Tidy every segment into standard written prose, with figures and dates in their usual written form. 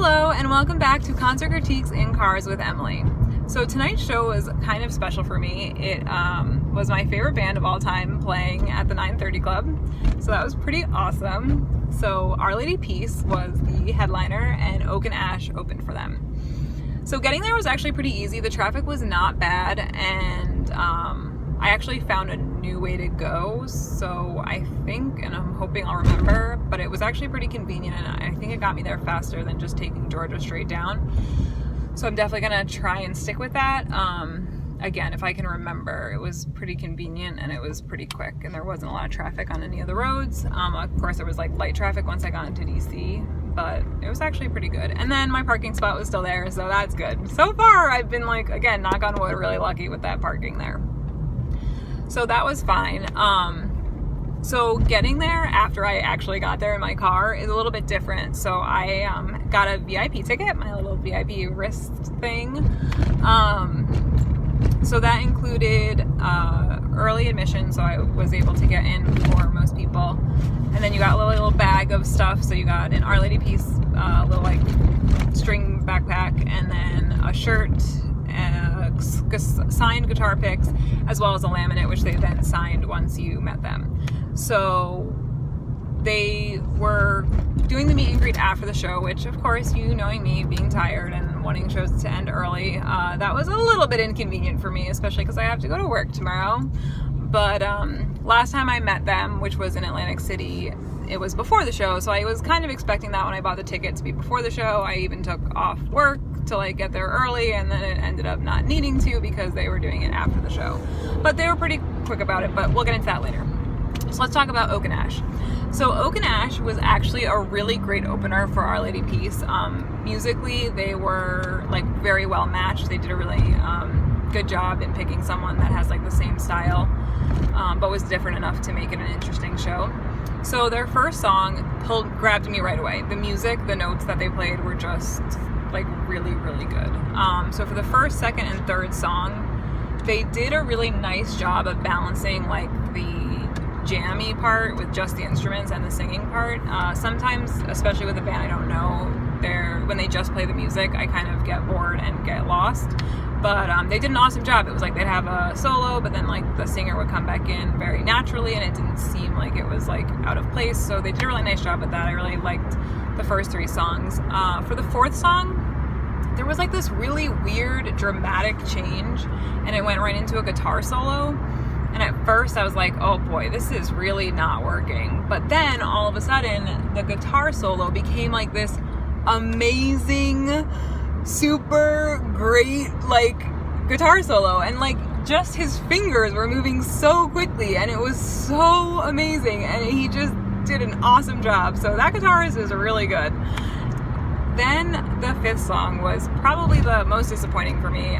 Hello and welcome back to Concert Critiques in Cars with Emily. So tonight's show was kind of special for me. It was my favorite band of all time playing at the 930 Club. So that was pretty awesome. So Our Lady Peace was the headliner and Oak and Ash opened for them. So getting there was actually pretty easy. The traffic was not bad and I actually found a new way to go. So I think, and I'm hoping I'll remember, but it was actually pretty convenient and I think it got me there faster than just taking Georgia straight down. So I'm definitely gonna try and stick with that. Again, if I can remember, it was pretty convenient and it was pretty quick and there wasn't a lot of traffic on any of the roads. Of course, there was like light traffic once I got into DC, but it was actually pretty good. And then my parking spot was still there, so that's good. So far, I've been like, again, knock on wood, really lucky with that parking there. So that was fine. So getting there after I actually got there in my car is a little bit different. So I got a VIP ticket, my little VIP wrist thing. So that included early admission, so I was able to get in before most people. And then you got a little bag of stuff. So you got an Our Lady Peace, little like string backpack, and then a shirt, signed guitar picks, as well as a laminate, which they then signed once you met them. So they were doing the meet and greet after the show, which of course, you knowing me, being tired and wanting shows to end early, that was a little bit inconvenient for me, especially because I have to go to work tomorrow. But last time I met them, which was in Atlantic City, it was before the show, so I was kind of expecting that when I bought the ticket to be before the show. I even took off work to like get there early, and then it ended up not needing to because they were doing it after the show. But they were pretty quick about it, but we'll get into that later. So let's talk about Oak and Ash. So Oak and Ash was actually a really great opener for Our Lady Peace. Musically, they were like very well matched. They did a really good job in picking someone that has like the same style, but was different enough to make it an interesting show. So their first song grabbed me right away. The music, the notes that they played were just like really, really good. So for the first, second, and third song, they did a really nice job of balancing like the jammy part with just the instruments and the singing part. Sometimes, especially with a band I don't know, when they just play the music, I kind of get bored and get lost. But they did an awesome job. It was like they'd have a solo, but then like the singer would come back in very naturally and it didn't seem like it was like out of place. So they did a really nice job with that. I really liked the first three songs. For the fourth song, there was like this really weird dramatic change and it went right into a guitar solo. And at first I was like, oh boy, this is really not working. But then all of a sudden the guitar solo became like this amazing, super great like guitar solo, and like just his fingers were moving so quickly and it was so amazing and he just did an awesome job. So that guitarist is really good. Then the fifth song was probably the most disappointing for me.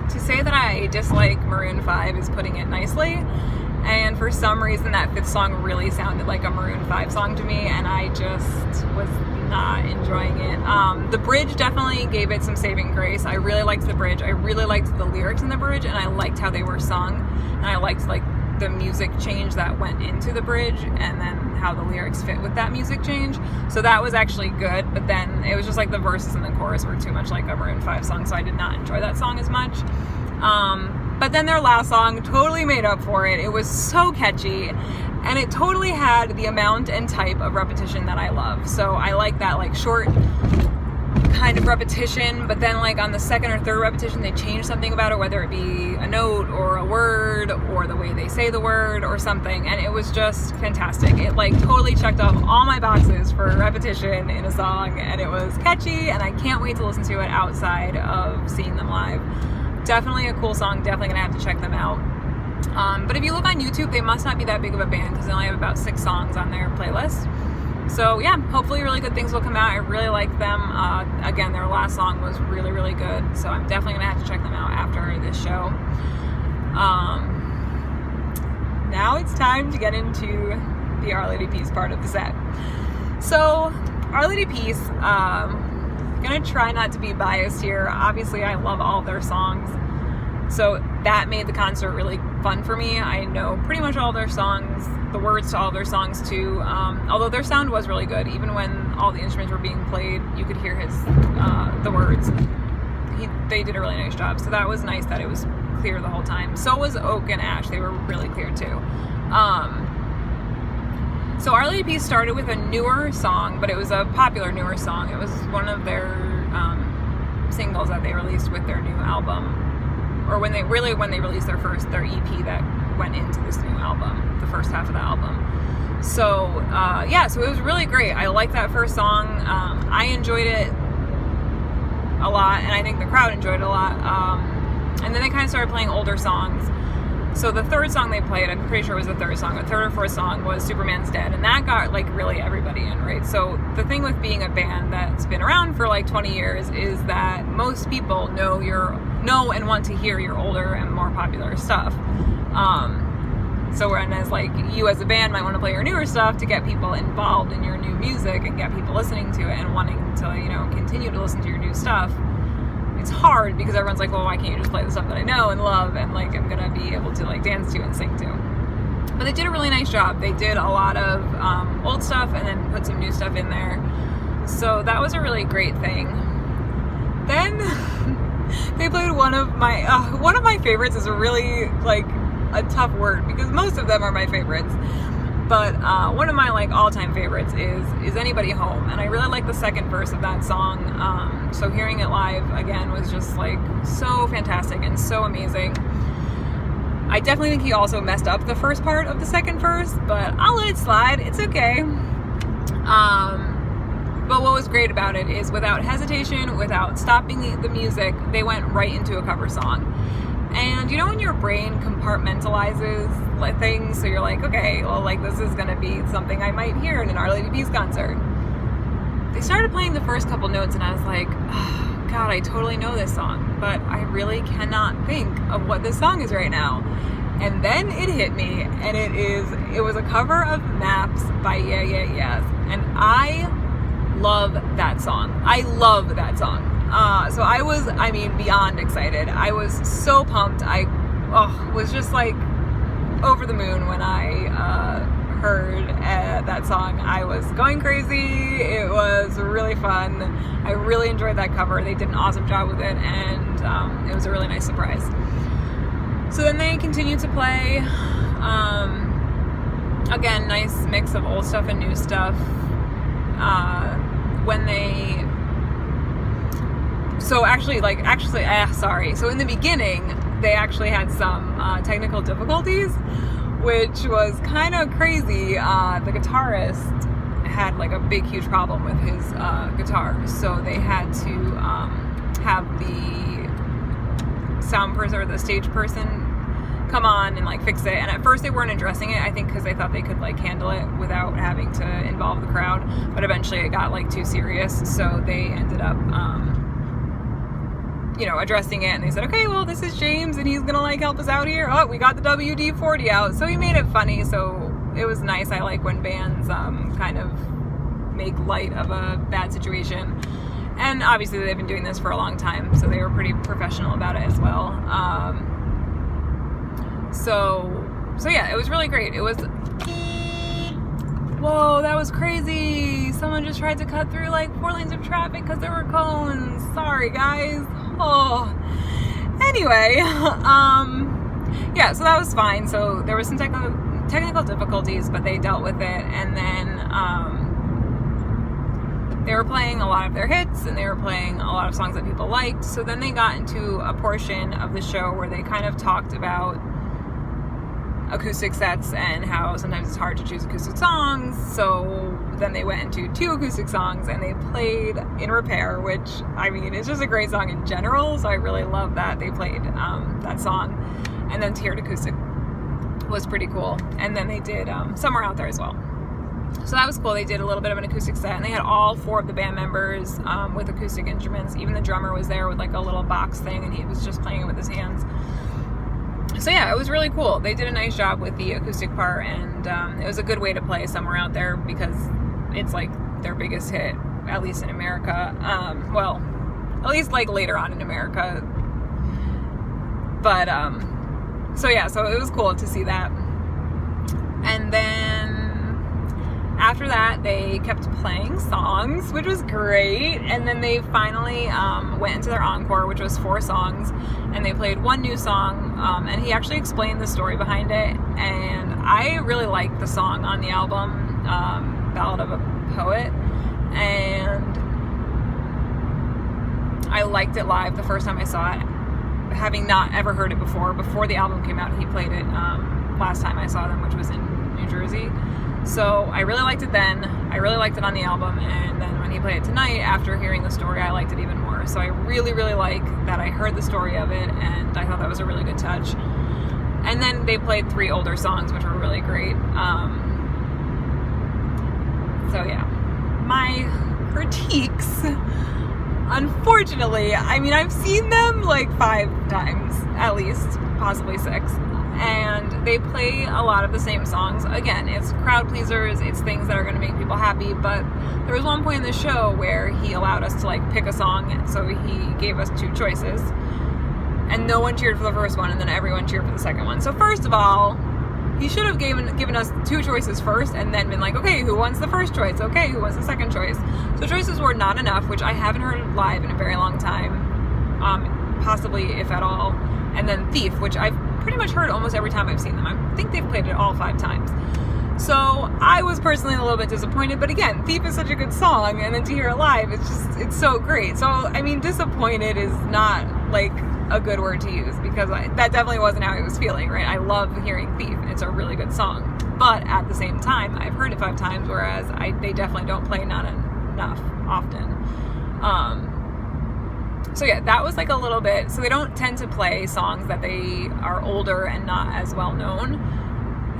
To say that I dislike Maroon 5 is putting it nicely, and for some reason that fifth song really sounded like a Maroon 5 song to me and I just was not enjoying it. The bridge definitely gave it some saving grace. I really liked the bridge. I really liked the lyrics in the bridge and I liked how they were sung, and I liked like the music change that went into the bridge and then how the lyrics fit with that music change. So that was actually good, but then it was just like the verses and the chorus were too much like a Maroon 5 song, so I did not enjoy that song as much. But then their last song totally made up for it. It was so catchy and it totally had the amount and type of repetition that I love. So I like that like short kind of repetition, but then like on the second or third repetition they change something about it, whether it be a note or a word or the way they say the word or something, and it was just fantastic. It like totally checked off all my boxes for repetition in a song, and it was catchy and I can't wait to listen to it outside of seeing them live. Definitely a cool song, definitely gonna have to check them out. But if you look on YouTube, they must not be that big of a band because they only have about 6 songs on their playlist. So yeah, hopefully really good things will come out. I really like them. Again, their last song was really, really good. So I'm definitely gonna have to check them out after this show. Now it's time to get into the Our Lady Peace part of the set. So Our Lady Peace, gonna try not to be biased here. Obviously, I love all of their songs. So that made the concert really fun for me. I know pretty much all their songs, the words to all their songs too. Although their sound was really good, even when all the instruments were being played, you could hear the words. They did a really nice job. So that was nice that it was clear the whole time. So was Oak and Ash. They were really clear too. So Our Lady Peace started with a newer song, but it was a popular newer song. It was one of their singles that they released with their new album, or when they released their EP that went into this new album, the first half of the album. So so it was really great. I liked that first song. I enjoyed it a lot, and I think the crowd enjoyed it a lot. And then they kind of started playing older songs. So the third song they played, I'm pretty sure it was the third song, the third or fourth song was Superman's Dead, and that got like really everybody in, right? So the thing with being a band that's been around for like 20 years is that most people know and want to hear your older and more popular stuff. So whereas like you as a band might want to play your newer stuff to get people involved in your new music and get people listening to it and wanting to, continue to listen to your new stuff, it's hard because everyone's like, well, why can't you just play the stuff that I know and love and like I'm gonna be able to like dance to and sing to? But they did a really nice job. They did a lot of old stuff and then put some new stuff in there. So that was a really great thing. Then they played one of my favorites. Is a really like a tough word because most of them are my favorites. But one of my like all-time favorites is Anybody Home, and I really like the second verse of that song. So hearing it live again was just like so fantastic and so amazing. I definitely think he also messed up the first part of the second verse, but I'll let it slide. It's okay. But what was great about it is without hesitation, without stopping the music, they went right into a cover song. And when your brain compartmentalizes like things, so you're like, okay, well, like this is gonna be something I might hear in an Our Lady Peace concert. They started playing the first couple notes and I was like, oh, God, I totally know this song, but I really cannot think of what this song is right now. And then it hit me, and it was a cover of Maps by Yeah Yeah Yeahs, and I love that song. I love that song. So I was, beyond excited. I was so pumped. I was just like over the moon when I heard that song. I was going crazy. It was really fun. I really enjoyed that cover. They did an awesome job with it, and it was a really nice surprise. So then they continued to play. Again, nice mix of old stuff and new stuff. So in the beginning, they actually had some technical difficulties, which was kind of crazy. The guitarist had like a big, huge problem with his guitar, so they had to have the sound person or the stage person come on and like fix it. And at first they weren't addressing it, I think because they thought they could like handle it without having to involve the crowd, but eventually it got like too serious, so they ended up addressing it, and they said, okay, well, this is James and he's gonna like help us out here. Oh, we got the WD-40 out. So he made it funny, so it was nice. I like when bands kind of make light of a bad situation, and obviously they've been doing this for a long time, so they were pretty professional about it as well. So yeah, it was really great. It was, whoa, that was crazy. Someone just tried to cut through like 4 lanes of traffic because there were cones. Sorry, guys. Oh, anyway, so that was fine. So there was some technical difficulties, but they dealt with it, and then they were playing a lot of their hits, and they were playing a lot of songs that people liked. So then they got into a portion of the show where they kind of talked about acoustic sets and how sometimes it's hard to choose acoustic songs. So then they went into 2 acoustic songs, and they played In Repair, which it's just a great song in general, so I really love that they played that song. And then Tiered Acoustic was pretty cool, and then they did Somewhere Out There as well. So that was cool. They did a little bit of an acoustic set, and they had all 4 of the band members with acoustic instruments. Even the drummer was there with like a little box thing, and he was just playing it with his hands. So yeah, it was really cool. They did a nice job with the acoustic part, and it was a good way to play Somewhere Out There because it's like their biggest hit, at least in America. Well, at least like later on in America. But so it was cool to see that. And then after that, they kept playing songs, which was great. And then they finally went into their encore, which was 4 songs. And they played one new song. And he actually explained the story behind it. And I really liked the song on the album, Ballad of a Poet. And I liked it live the first time I saw it, having not ever heard it before the album came out. He played it last time I saw them, which was in New Jersey. So I really liked it then. I really liked it on the album, and then when he played it tonight, after hearing the story, I liked it even more. So I really, really like that I heard the story of it, and I thought that was a really good touch. And then they played 3 older songs, which were really great. So yeah, my critiques, unfortunately, I mean, I've seen them like 5 times, at least, possibly 6. And they play a lot of the same songs. Again, it's crowd pleasers, it's things that are going to make people happy, but there was one point in the show where he allowed us to like pick a song, so he gave us 2 choices, and no one cheered for the first one, and then everyone cheered for the second one. So first of all, he should have given us 2 choices first, and then been like, okay, who wants the first choice? Okay, who wants the second choice? So choices were not enough, which I haven't heard live in a very long time, possibly if at all. And then Thief, which I've pretty much heard almost every time I've seen them. I think they've played it all 5 times. So I was personally a little bit disappointed, but again, Thief is such a good song, and then to hear it live, it's so great. So, I mean, disappointed is not like a good word to use, because that definitely wasn't how I was feeling, right? I love hearing Thief, and it's a really good song. But at the same time, I've heard it 5 times, whereas they definitely don't play not enough often. So yeah, that was like a little bit, so they don't tend to play songs that they are older and not as well known.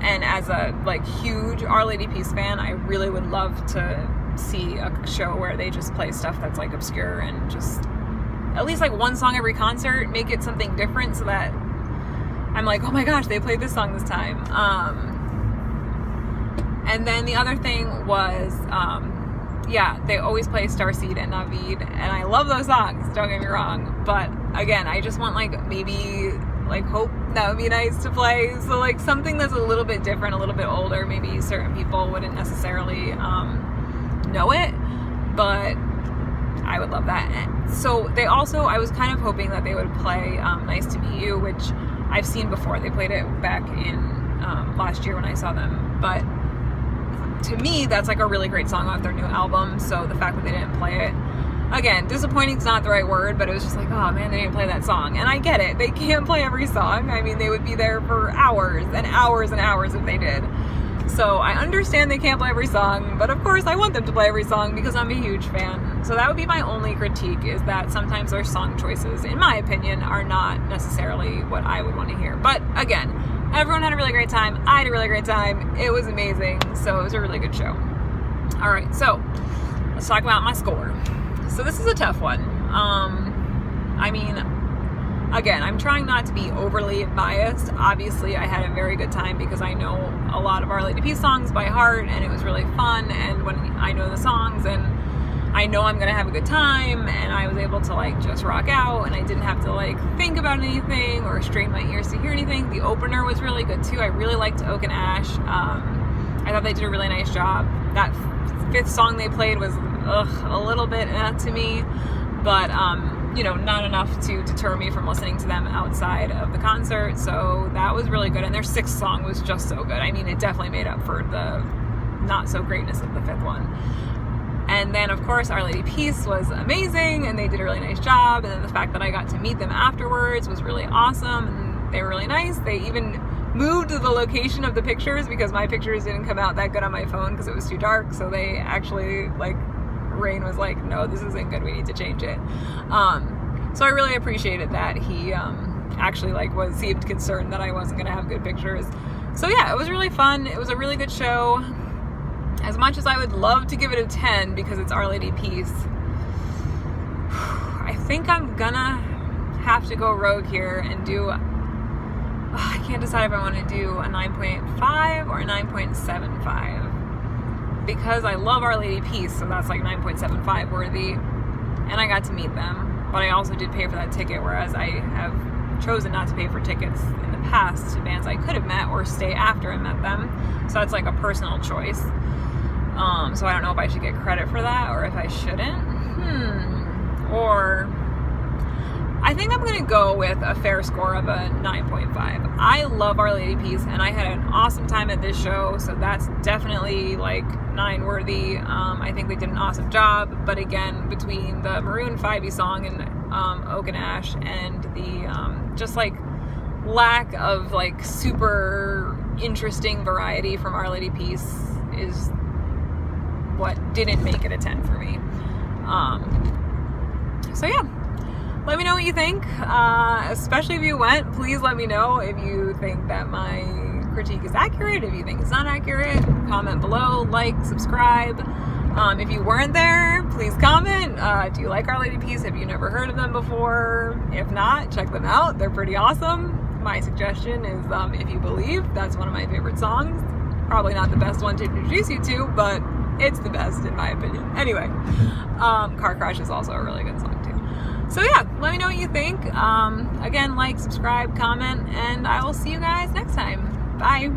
And as a like huge Our Lady Peace fan, I really would love to see a show where they just play stuff that's like obscure, and just at least like 1 song every concert, make it something different, so that I'm like, oh my gosh, they played this song this time. And then the other thing was, yeah, they always play Starseed and Navid, and I love those songs, don't get me wrong, but again, I just want like maybe like Hope, that would be nice to play, so like something that's a little bit different, a little bit older. Maybe certain people wouldn't necessarily know it, but I would love that. So they also, I was kind of hoping that they would play Nice to Meet You, which I've seen before. They played it back in last year when I saw them, but to me, that's like a really great song off their new album, so the fact that they didn't play it, again, disappointing is not the right word, but it was just like, oh man, they didn't play that song. And I get it, they can't play every song. I mean, they would be there for hours and hours and hours if they did. So I understand they can't play every song, but of course I want them to play every song because I'm a huge fan. So that would be my only critique, is that sometimes their song choices, in my opinion, are not necessarily what I would want to hear. But again, everyone had a really great time. I had a really great time. It was amazing. So it was a really good show. All right, so let's talk about my score. So this is a tough one. I mean, again, I'm trying not to be overly biased. Obviously, I had a very good time because I know a lot of Our Lady Peace songs by heart, and it was really fun. And when I know the songs, and I know I'm gonna have a good time, and I was able to like just rock out, and I didn't have to like think about anything or strain my ears to hear anything. The opener was really good too. I really liked Oak and Ash. I thought they did a really nice job. That 5th song they played was a little bit to me, but you know, not enough to deter me from listening to them outside of the concert. So that was really good, and their 6th song was just so good. I mean, it definitely made up for the not so greatness of the 5th one. And then, of course, Our Lady Peace was amazing, and they did a really nice job. And then the fact that I got to meet them afterwards was really awesome, and they were really nice. They even moved the location of the pictures because my pictures didn't come out that good on my phone because it was too dark. So they actually, like, Rain was like, no, this isn't good, we need to change it. So I really appreciated that he actually like seemed concerned that I wasn't gonna have good pictures. So yeah, it was really fun. It was a really good show. As much as I would love to give it a 10 because it's Our Lady Peace, I think I'm gonna have to go rogue here and do, I can't decide if I want to do a 9.5 or a 9.75. Because I love Our Lady Peace, so that's like 9.75 worthy, and I got to meet them, but I also did pay for that ticket, whereas I have chosen not to pay for tickets in the past to bands I could have met or stay after I met them, so that's like a personal choice. So I don't know if I should get credit for that or if I shouldn't. Or I think I'm going to go with a fair score of a 9.5. I love Our Lady Peace, and I had an awesome time at this show, so that's definitely like 9 worthy. I think they did an awesome job, but again, between the Maroon 5 song and Oak and Ash and the just like lack of like super interesting variety from Our Lady Peace is what didn't make it a 10 for me. So yeah, let me know what you think, especially if you went. Please let me know if you think that my critique is accurate, if you think it's not accurate. Comment below, like, subscribe. If you weren't there, please comment. Do you like Our Lady Peace? Have you never heard of them before? If not, check them out. They're pretty awesome. My suggestion is If You Believe. That's one of my favorite songs. Probably not the best one to introduce you to, but it's the best in my opinion. Anyway, Car Crash is also a really good song too. So yeah, let me know what you think. Again, like, subscribe, comment, and I will see you guys next time. Bye.